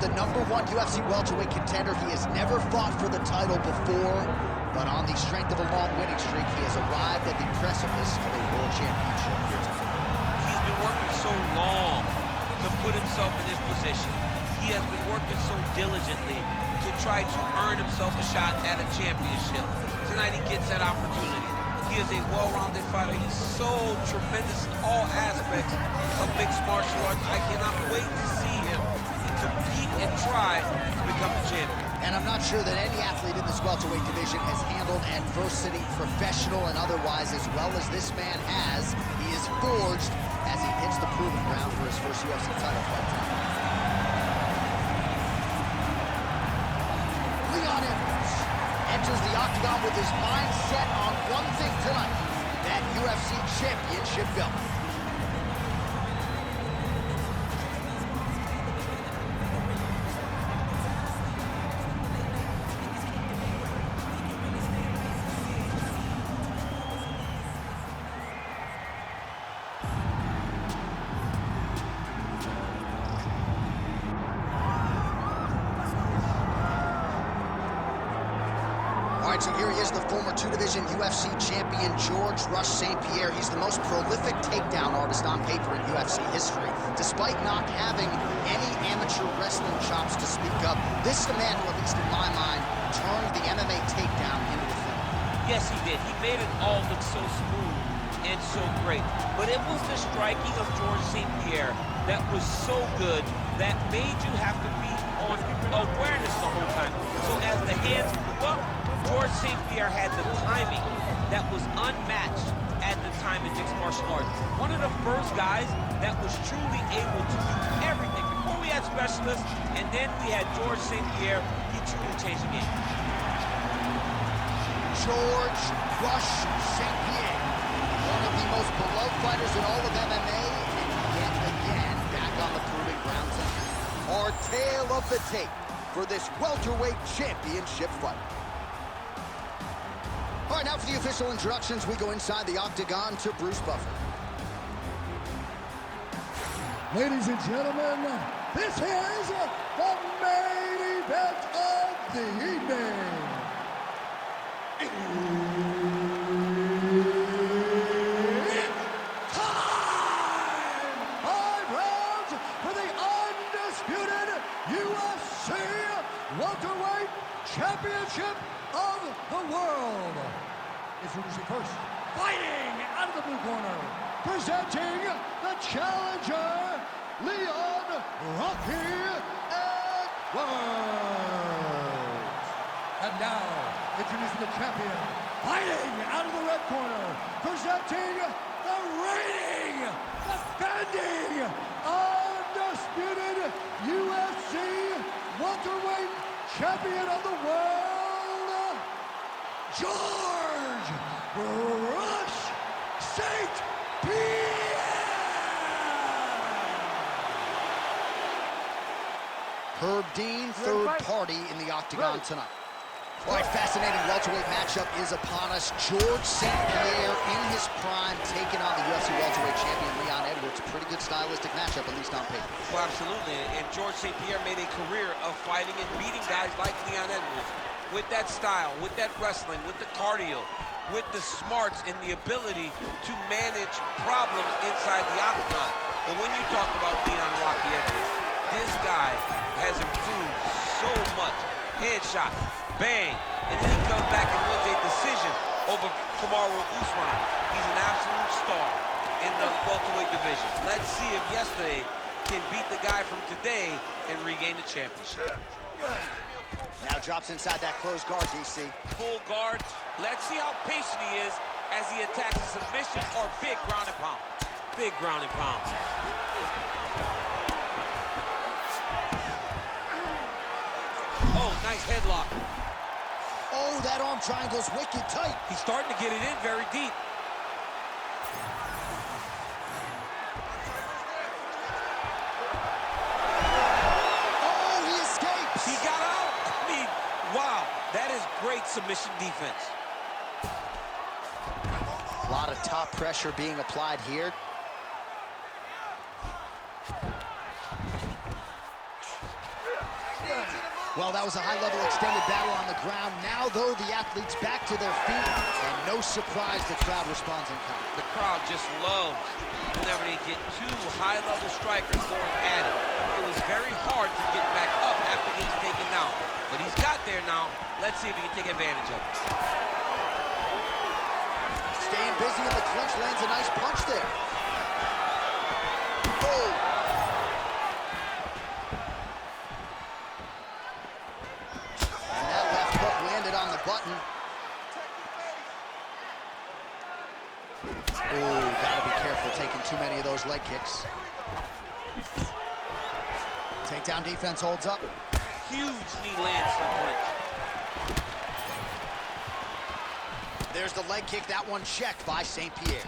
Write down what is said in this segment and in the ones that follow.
the #1 UFC welterweight contender. He has never fought for the title before, but on the strength of a long winning streak, he has arrived at the precipice of a world championship here tonight. He's been working so long to put himself in this position. He has been working so diligently to try to earn himself a shot at a championship. Tonight he gets that opportunity. He is a well-rounded fighter. He's so tremendous in all aspects of mixed martial arts. I cannot wait to see him compete and try to become a champion. And I'm not sure that any athlete in this welterweight division has handled adversity, professional and otherwise, as well as this man has. He is forged as he hits the proving ground for his first UFC title fight tonight. Enters the octagon with his mind set on one thing tonight, that UFC championship belt. So here he is, the former two-division UFC champion, George "Rush" St. Pierre. He's the most prolific takedown artist on paper in UFC history. Despite not having any amateur wrestling chops to speak of, this is the man who, at least in my mind, turned the MMA takedown into a thing. Yes, he did. He made it all look so smooth and so great. But it was the striking of George St. Pierre that was so good that made you have to be on awareness the whole time. So as the hands move up, George St. Pierre had the timing that was unmatched at the time in mixed martial arts. One of the first guys that was truly able to do everything. Before we had specialists, and then we had George St. Pierre. He truly changed the game. George "Rush" St. Pierre, one of the most beloved fighters in all of MMA, and yet again back on the proving ground tonight. Our tale of the tape for this welterweight championship fight. All right, now for the official introductions, we go inside the octagon to Bruce Buffer. Ladies and gentlemen, this is the main event of the evening. It's time! 5 rounds for the undisputed UFC welterweight championship of the world. Introducing first, fighting out of the blue corner, presenting the challenger, Leon Rocky Edwards. And now, introducing the champion, fighting out of the red corner, presenting the reigning, defending, undisputed UFC welterweight champion of the world, George "Rush" St. Pierre! Herb Dean, third party in the octagon tonight. All right, fascinating welterweight matchup is upon us. George St. Pierre in his prime, taking on the UFC welterweight champion Leon Edwards. Pretty good stylistic matchup, at least on paper. Well, absolutely. And George St. Pierre made a career of fighting and beating guys like Leon Edwards. With that style, with that wrestling, with the cardio, with the smarts and the ability to manage problems inside the octagon. But when you talk about Leon Rocky Edwards, this guy has improved so much. Headshot, bang, and then he comes back and wins a decision over Kamaru Usman. He's an absolute star in the welterweight division. Let's see if yesterday can beat the guy from today and regain the championship. Now drops inside that closed guard, DC. Full guard. Let's see how patient he is as he attacks a submission or big ground and pound. Big ground and pound. Oh, nice headlock. Oh, that arm triangle's wicked tight. He's starting to get it in very deep. Oh, he escapes. He got out. I mean, wow, that is great submission defense. A lot of top pressure being applied here. Well, that was a high-level extended battle on the ground. Now, though, the athletes back to their feet, and no surprise the crowd responds in kind. The crowd just loves whenever they get two high-level strikers going at it. It was very hard to get back up after getting taken down. But he's got there now. Let's see if he can take advantage of it. Staying busy in the clinch, lands a nice punch there. Oh! And that left hook landed on the button. Oh, gotta be careful taking too many of those leg kicks. Takedown defense holds up. Huge knee lands for clinch. There's the leg kick, that one checked by St. Pierre.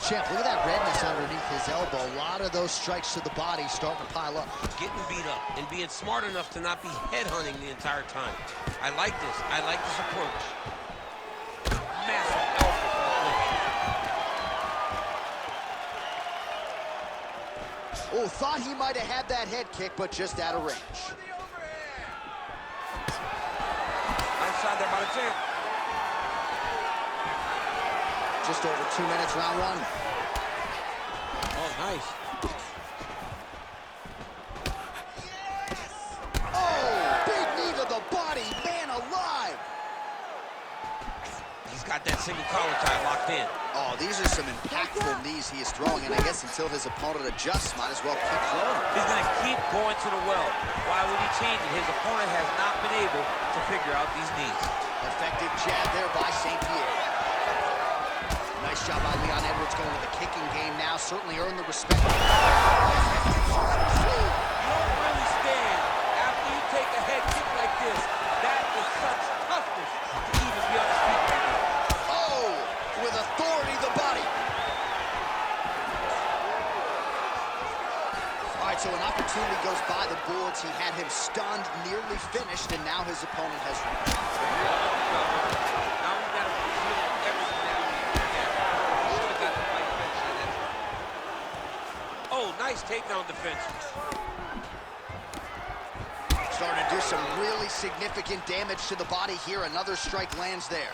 Champ, look at that redness underneath his elbow. A lot of those strikes to the body starting to pile up. Getting beat up and being smart enough to not be headhunting the entire time. I like this. I like this approach. Massive elbow from clinch. Oh, thought he might have had that head kick, but just out of range. Outside there by the champ. Just over 2 minutes, round one. Oh, nice. Oh, big knee to the body, man alive. He's got that single collar tie locked in. Oh, these are some impactful knees he is throwing, and I guess until his opponent adjusts, might as well keep throwing. He's going to keep going to the well. Why would he change it? His opponent has not been able to figure out these knees. Effective jab there by St. Pierre. Nice job by Leon Edwards going with the kicking game now. Certainly earned the respect. You don't really stand after you take a head kick like this. That is such toughness to even be on his feet right now. Oh, with authority, the body. All right, so an opportunity goes by the boards. He had him stunned, nearly finished, and now his opponent has reached. Now we've got to feel everything that we can. He should have got the fight finished at that time. Oh, nice takedown defense. Starting to do some really significant damage to the body here. Another strike lands there.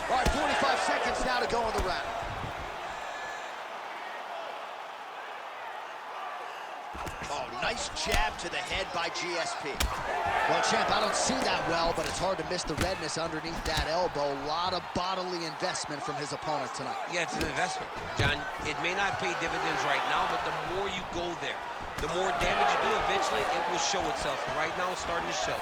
All right, 45 seconds now to go in the round. Oh, nice jab to the head by GSP. Well, champ, I don't see that well, but it's hard to miss the redness underneath that elbow. A lot of bodily investment from his opponent tonight. Yeah, it's an investment, John. It may not pay dividends right now, but the more you go there, the more damage you do, eventually it will show itself. And right now, it's starting to show.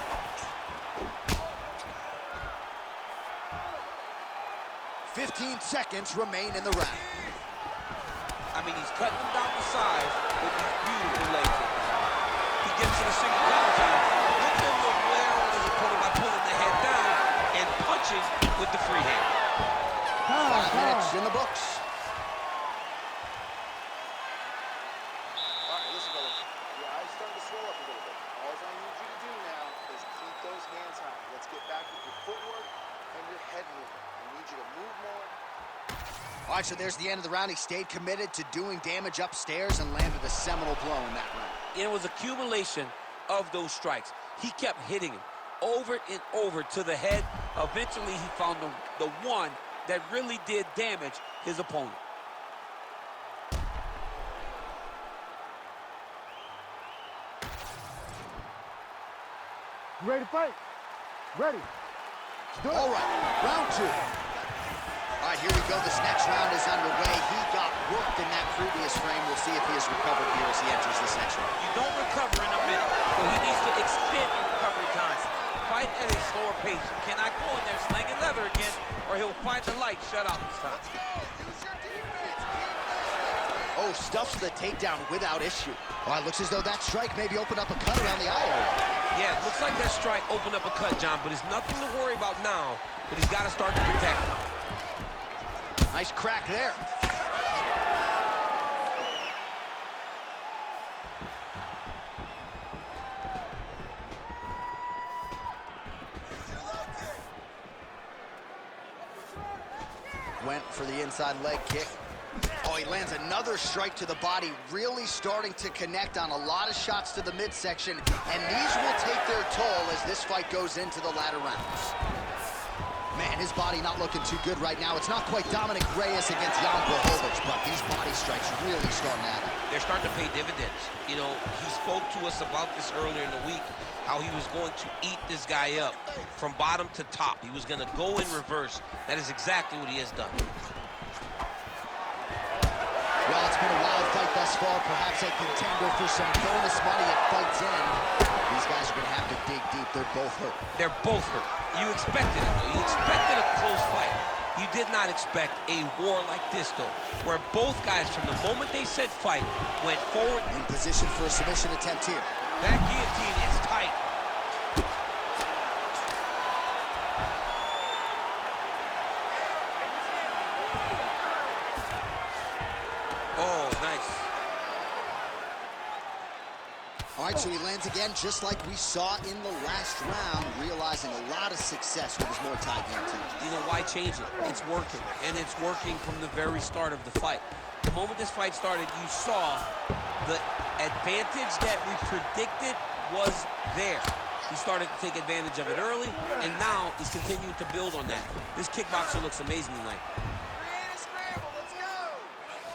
15 seconds remain in the round. I mean, he's cutting them down to size with these beautiful leg kicks. He gets to the single collar tie. Look at the wear on his opponent by pulling the head down and punching with the free hand. 5 minutes in the books. All right, listen, brother. Your eyes starting to swell up a little bit. All I need you to do now is keep those hands high. Let's get back with your footwork and your head movement. I need you to move more. All right, so there's the end of the round. He stayed committed to doing damage upstairs and landed a seminal blow in that round. It was accumulation of those strikes. He kept hitting him over and over to the head. Eventually, he found the one that really did damage his opponent. You ready to fight? Ready. All right, round two. All right, here we go. This next round is underway. He got worked in that previous frame. We'll see if he has recovered here as he enters this next round. You don't recover in a minute, so he needs to extend the recovery time. Fight at a slower pace. You cannot go in there slinging leather again, or he'll find the light shut out this time. Oh, stuffs the takedown without issue. All right, looks as though that strike maybe opened up a cut around the eye area. Yeah, it looks like that strike opened up a cut, John, but it's nothing to worry about now, but he's got to start to protect it. Nice crack there. went for the inside leg kick. Oh, he lands another strike to the body, really starting to connect on a lot of shots to the midsection, and these will take their toll as this fight goes into the latter rounds. Man, his body not looking too good right now. It's not quite Dominic Reyes against Jan Blachowicz, but these body strikes really starting at him. They're starting to pay dividends. You know, he spoke to us about this earlier in the week, how he was going to eat this guy up from bottom to top. He was going to go in reverse. That is exactly what he has done. Well, it's been a wild fight thus far, perhaps a contender for some bonus money at fight's end. These guys are going to have to dig deep. They're both hurt. They're both hurt. You expected it, though. You expected a close fight. You did not expect a war like this, though, where both guys, from the moment they said fight, went forward. In position for a submission attempt here. That guillotine is tight. Oh, nice. All right, so he lands again just like we saw in the last round, realizing a lot of success with his Muay Thai guillotine. You know, why change it? It's working, and it's working from the very start of the fight. The moment this fight started, you saw the advantage that we predicted was there. He started to take advantage of it early, and now he's continuing to build on that. This kickboxer looks amazing tonight.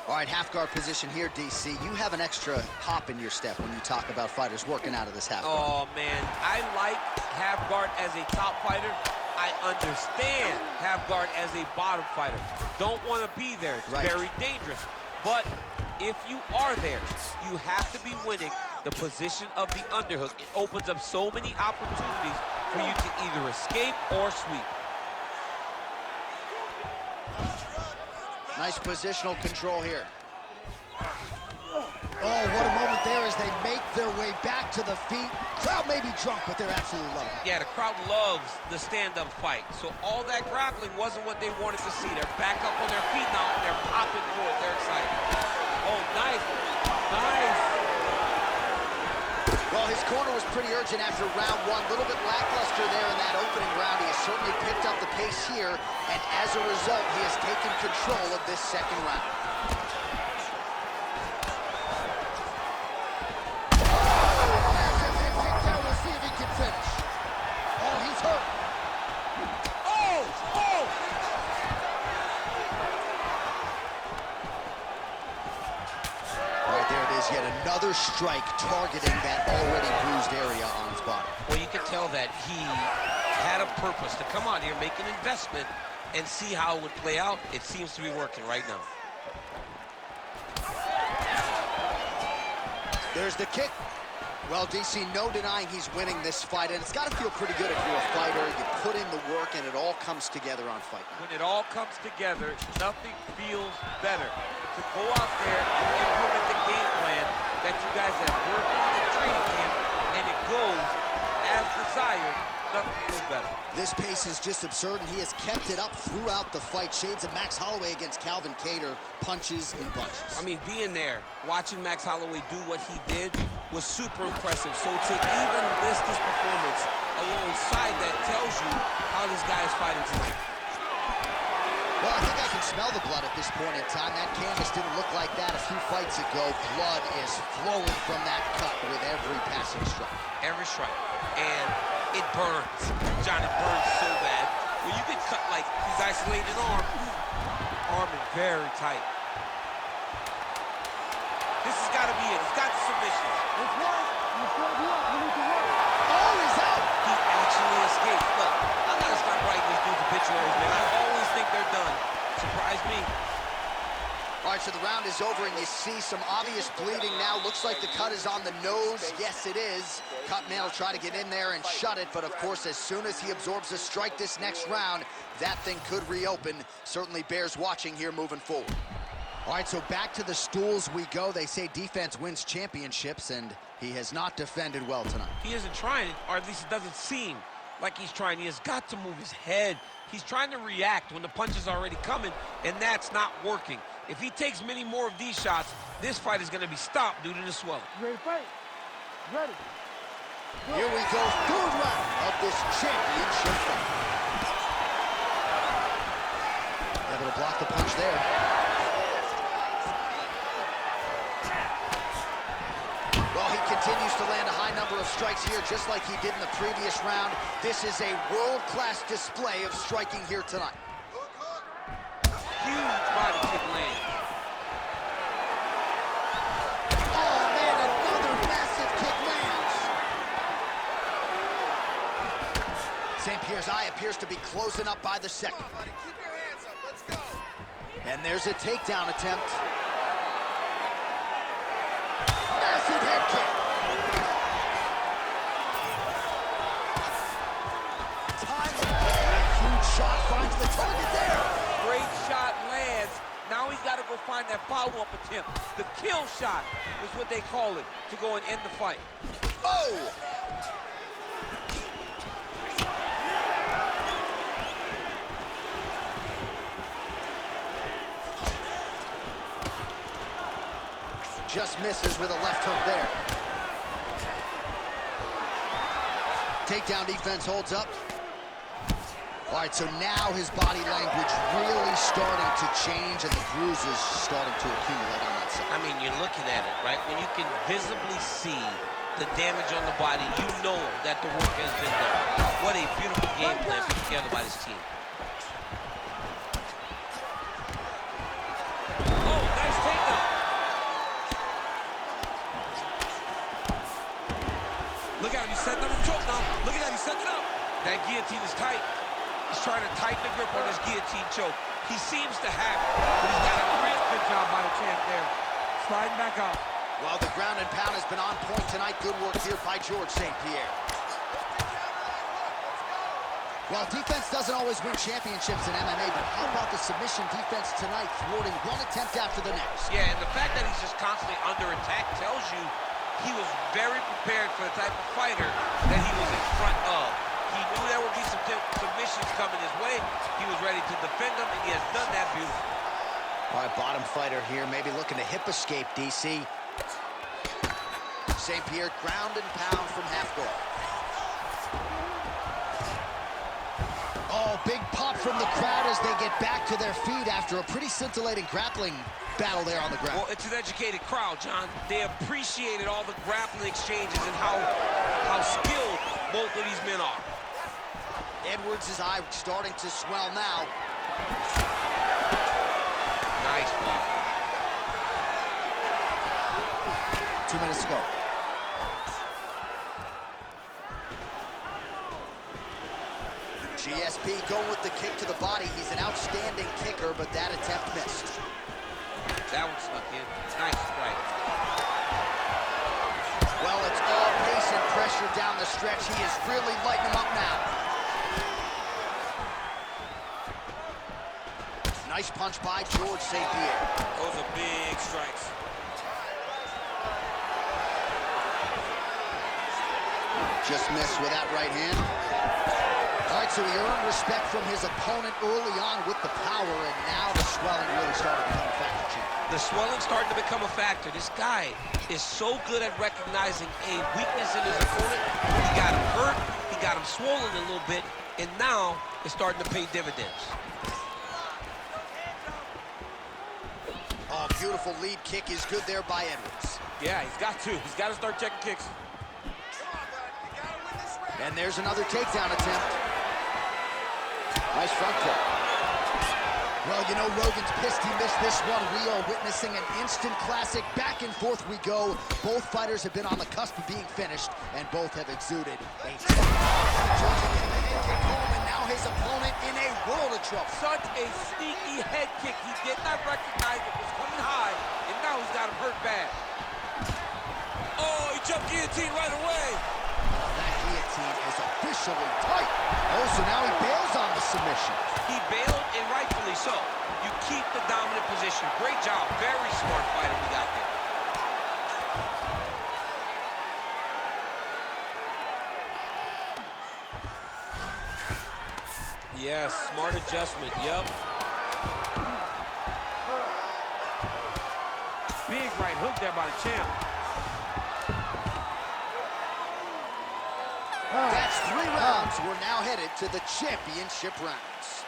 All right, half guard position here, DC. You have an extra hop in your step when you talk about fighters working out of this half guard. Oh, man, I like half guard as a top fighter. I understand half guard as a bottom fighter. Don't want to be there. It's very dangerous. But if you are there, you have to be winning the position of the underhook. It opens up so many opportunities for you to either escape or sweep. Nice positional control here. Oh, what a moment there as they make their way back to the feet. Crowd may be drunk, but they're absolutely loving it. Yeah, the crowd loves the stand-up fight. So all that grappling wasn't what they wanted to see. They're back up on their feet now, and they're popping for it. They're excited. Oh, nice. Nice. Well, his corner was pretty urgent after round one. A little bit lackluster there in that opening round. He has certainly picked up the pace here, and as a result, he has taken control of this second round. We'll see if he can finish. Oh, he's hurt. Oh! Oh! Right there it is, yet another strike targeting that already bruised area on his body. Well, you can tell that he had a purpose to come out here, make an investment, and see how it would play out. It seems to be working right now. There's the kick. Well, DC, no denying he's winning this fight, and it's got to feel pretty good if you're a fighter. You put in the work, and it all comes together on fight night. When it all comes together, nothing feels better. To go out there and implement the game plan that you guys have worked on in training camp, and it goes as desired, nothing feels better. This pace is just absurd, and he has kept it up throughout the fight. Shades of Max Holloway against Calvin Kattar, punches and bunches. I mean, being there, watching Max Holloway do what he did was super impressive. So to even list this performance alongside that tells you how this guy is fighting tonight. Well, I think I can smell the blood at this point in time. That canvas didn't look like that a few fights ago. Blood is flowing from that cut with every passing strike. Every strike. And it burns. Johnny burns so bad. When you get cut like he's isolated arm is very tight. This has got to be it. He's got the submission. It's right. You showed you up. You need to work. Oh, he's out! He actually escaped. Look, I gotta stop writing these dudes obituaries, man. I always think they're done. Surprise me. All right, so the round is over, and you see some obvious bleeding now. Looks like the cut is on the nose. Yes, it is. Cutman will try to get in there and shut it, but of course, as soon as he absorbs a strike this next round, that thing could reopen. Certainly bears watching here moving forward. All right, so back to the stools we go. They say defense wins championships, and he has not defended well tonight. He isn't trying, or at least it doesn't seem like he's trying. He has got to move his head. He's trying to react when the punch is already coming, and that's not working. If he takes many more of these shots, this fight is going to be stopped due to the swelling. Ready to fight? Ready. Here we go, third round of this championship fight. Able to blocked the punch there. Well, he continues to land a high number of strikes here, just like he did in the previous round. This is a world-class display of striking here tonight. Huge body kick land. Oh, man, another massive kick lands. St. Pierre's eye appears to be closing up by the second. Come on, buddy. Keep your hands up. Let's go. And there's a takedown attempt. Massive head kick. Time. A huge shot finds the target there. Great shot lands. Now he's got to go find that follow-up attempt. The kill shot is what they call it, to go and end the fight. Oh! Just misses with a left hook there. Takedown defense holds up. All right, so now his body language really starting to change and the bruises starting to accumulate on that side. I mean, you're looking at it, right? When you can visibly see the damage on the body, you know that the work has been done. What a beautiful game plan put together by this team. Oh, nice takedown. Look at him, he's setting up a choke now. Look at that, he's setting it up. That guillotine is tight. He's trying to tighten the grip on his guillotine choke. He seems to have it, but he's got a great good job by the champ there. Sliding back up. Well, the ground and pound has been on point tonight. Good work here by George St. Pierre. Well, defense doesn't always win championships in MMA, but how about the submission defense tonight, thwarting one attempt after the next? Yeah, and the fact that he's just constantly under attack tells you he was very prepared for the type of fighter that he was in front of. He knew there would be some submissions coming his way. He was ready to defend them, and he has done that beautifully. All right, bottom fighter here, maybe looking to hip escape, DC. St. Pierre ground and pound from half guard. Oh, big pop from the crowd as they get back to their feet after a pretty scintillating grappling battle there on the ground. Well, it's an educated crowd, John. They appreciated all the grappling exchanges and how skilled both of these men are. Edwards' eye starting to swell now. Nice block. 2 minutes to go. GSP going with the kick to the body. He's an outstanding kicker, but that attempt missed. That one snuck in. Nice strike. Well, it's all pace and pressure down the stretch. He is really lighting him up now. Nice punch by George St. Pierre. Those are big strikes. Just missed with that right hand. All right, so he earned respect from his opponent early on with the power, and now the swelling really started to become a factor, Chief. The swelling's starting to become a factor. This guy is so good at recognizing a weakness in his opponent. He got him hurt, he got him swollen a little bit, and now it's starting to pay dividends. Oh, beautiful lead kick is good there by Edwards. Yeah, he's got to. He's got to start checking kicks. And there's another takedown attempt. Nice front kick. Well, you know, Rogan's pissed he missed this one. We are witnessing an instant classic. Back and forth we go. Both fighters have been on the cusp of being finished, and both have exuded a and now his opponent in a world of trouble. Such a sneaky head kick. He did not recognize it was coming high, and now he's got him hurt bad. Oh, he jumped guillotine right away. That guillotine is officially tight. Oh, so now he bails on the submission. He bailed, and rightfully so. You keep the dominant position. Great job. Very smart fighter we got there. Yes, smart adjustment. Yep. Big right hook there by the champ. That's 3 rounds. We're now headed to the championship rounds.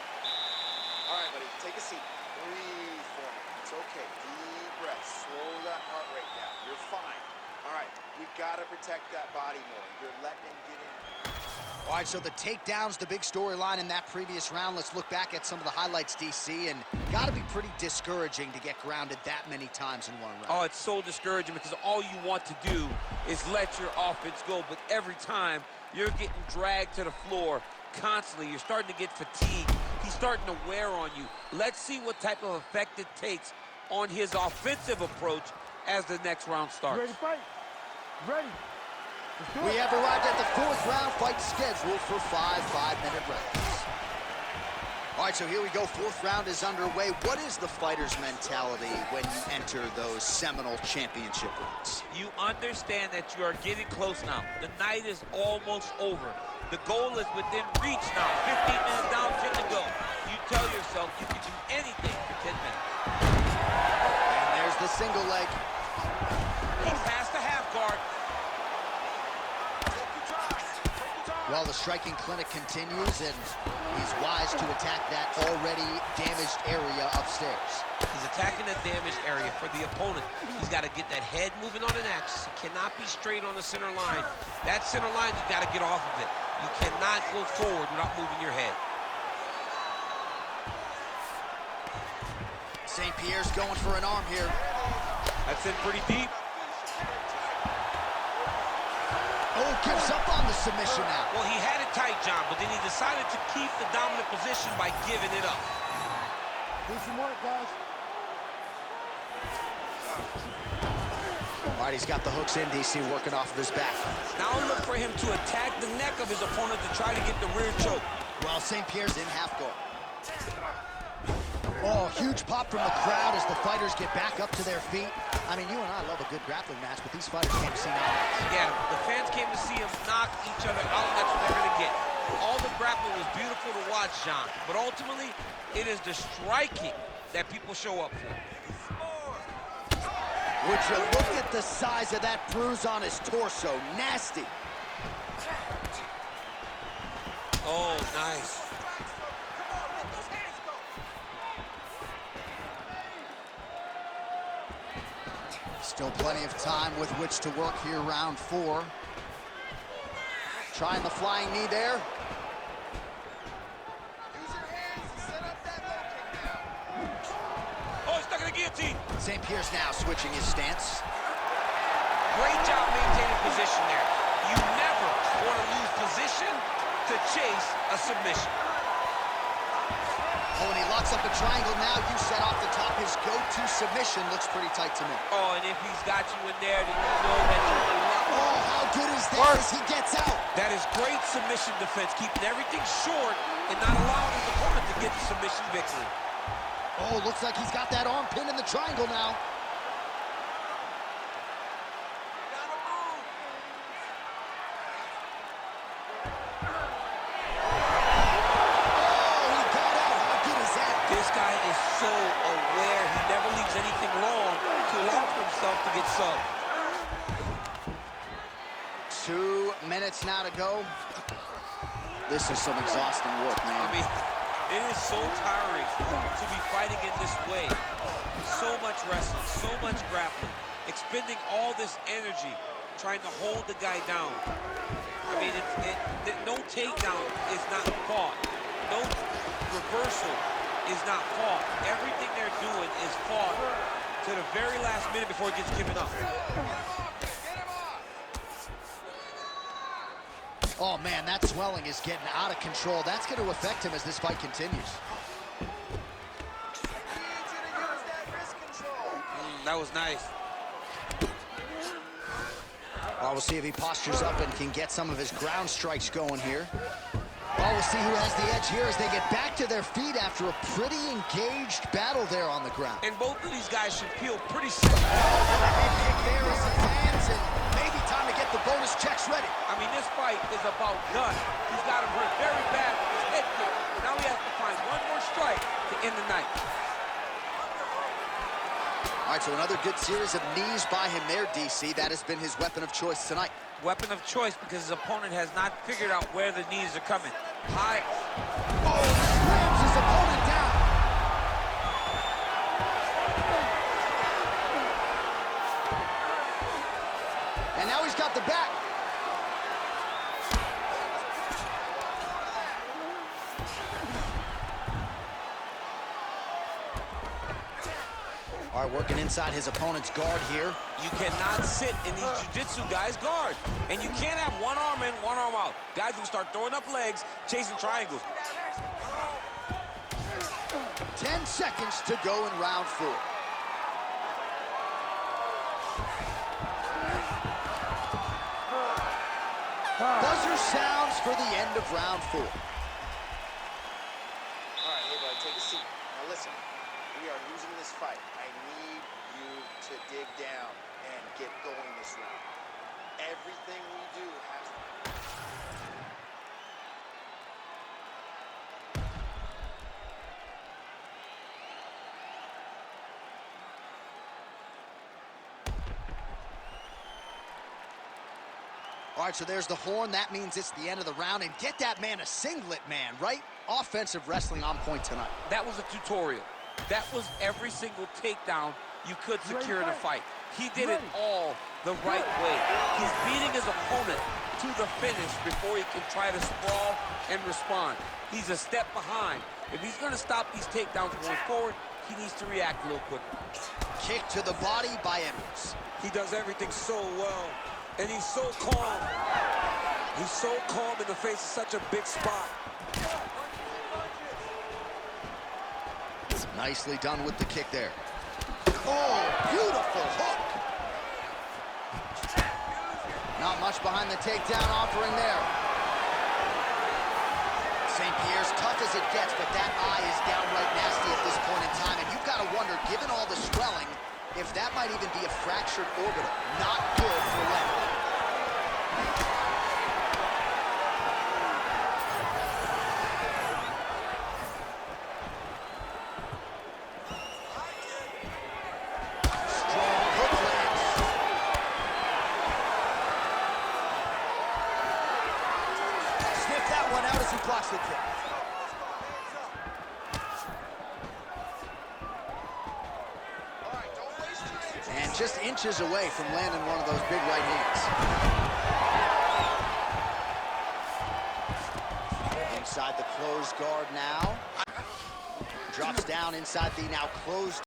All right, buddy. Take a seat. Breathe for me. It's okay. Deep breath. Slow that heart rate down. You're fine. All right, we've got to protect that body more. You're letting him get in. All right, so the takedown's the big storyline in that previous round. Let's look back at some of the highlights, DC, and got to be pretty discouraging to get grounded that many times in one round. Oh, it's so discouraging because all you want to do is let your offense go, but every time you're getting dragged to the floor constantly. You're starting to get fatigued. He's starting to wear on you. Let's see what type of effect it takes on his offensive approach as the next round starts. Ready to fight? Ready. We have arrived at the fourth round, fight scheduled for 5 5-minute rounds. All right, so here we go. Fourth round is underway. What is the fighter's mentality when you enter those seminal championship rounds? You understand that you are getting close now. The night is almost over. The goal is within reach now. 15 minutes down, 10 to go. You tell yourself you can do anything for 10 minutes. And there's the single leg. He's past the half guard. Well, the striking clinic continues, and he's wise to attack that already damaged area upstairs. He's attacking the damaged area for the opponent. He's got to get that head moving on an axis. He cannot be straight on the center line. That center line, you got to get off of it. You cannot go forward without moving your head. St. Pierre's going for an arm here. That's in pretty deep. Oh, gives up on the submission now. Well, he had it tight, John, but then he decided to keep the dominant position by giving it up. Do some work, guys. All right, he's got the hooks in, DC, working off of his back. Now look for him to attack the neck of his opponent to try to get the rear choke. Well, St. Pierre's in half guard. Oh, huge pop from the crowd as the fighters get back up to their feet. I mean, you and I love a good grappling match, but these fighters came to see knockouts. Yeah, the fans came to see him knock each other out, and that's what they're going to get. All the grappling was beautiful to watch, John, but ultimately, it is the striking that people show up for. Would you look at the size of that bruise on his torso? Nasty. Oh, nice. Still plenty of time with which to work here, round 4. Trying the flying knee there. Use your hands to set up that low kick now. Oh, he's stuck in the guillotine. St. Pierre's now switching his stance. Great job maintaining position there. You never want to lose position to chase a submission. Oh, and he locks up a triangle now. You set off the top. His go-to submission looks pretty tight to me. Oh, and if he's got you in there, then you know that you're locked. Oh, how good is that as he gets out? That is great submission defense, keeping everything short and not allowing his opponent to get the submission victory. Oh, looks like he's got that arm pinned in the triangle now. So aware, he never leaves anything wrong to allow for himself to get subbed. 2 minutes now to go. This is some exhausting work, man. I mean, it is so tiring to be fighting in this way. So much wrestling, so much grappling, expending all this energy trying to hold the guy down. I mean, no takedown is not fought. No reversal is not fought. Everything they're doing is fought to the very last minute before it gets given up. Oh, man, that swelling is getting out of control. That's going to affect him as this fight continues. That was nice. Well, we'll see if he postures up and can get some of his ground strikes going here. Well, we'll see who has the edge here as they get back to their feet after a pretty engaged battle there on the ground. And both of these guys should feel pretty sick. The head kick there as he lands, and maybe time to get the bonus checks ready. I mean, this fight is about done. He's got him hurt very bad with his head kick. Now he has to find one more strike to end the night. All right, so another good series of knees by him there, DC. That has been his weapon of choice tonight. Weapon of choice because his opponent has not figured out where the knees are coming. High. Oh, slams his opponent down. All right, working inside his opponent's guard here. You cannot sit in these jiu-jitsu guys' guard. And you can't have one arm in, one arm out. Guys will start throwing up legs, chasing triangles. 10 seconds to go in round 4. Buzzer sounds for the end of round 4. All right, hey, bud, take a seat. Now, listen. We are losing this fight. I need you to dig down and get going this round. Everything we do has to... All right, so there's the horn. That means it's the end of the round. And get that man a singlet, man, right? Offensive wrestling on point tonight. That was a tutorial. That was every single takedown you could secure in a fight. He did it all the right way. He's beating his opponent to the finish before he can try to sprawl and respond. He's a step behind. If he's going to stop these takedowns going forward, he needs to react a little quicker. Kick to the body by Edwards. He does everything so well, and he's so calm. He's so calm in the face of such a big spot. Nicely done with the kick there. Oh, beautiful hook. Not much behind the takedown offering there. St. Pierre's tough as it gets, but that eye is downright nasty at this point in time. And you've got to wonder, given all the swelling, if that might even be a fractured orbital. Not good for Leonard. Blocks the kick. And just inches away from landing one of those big right hands. Inside the closed guard now. Drops down inside the now closed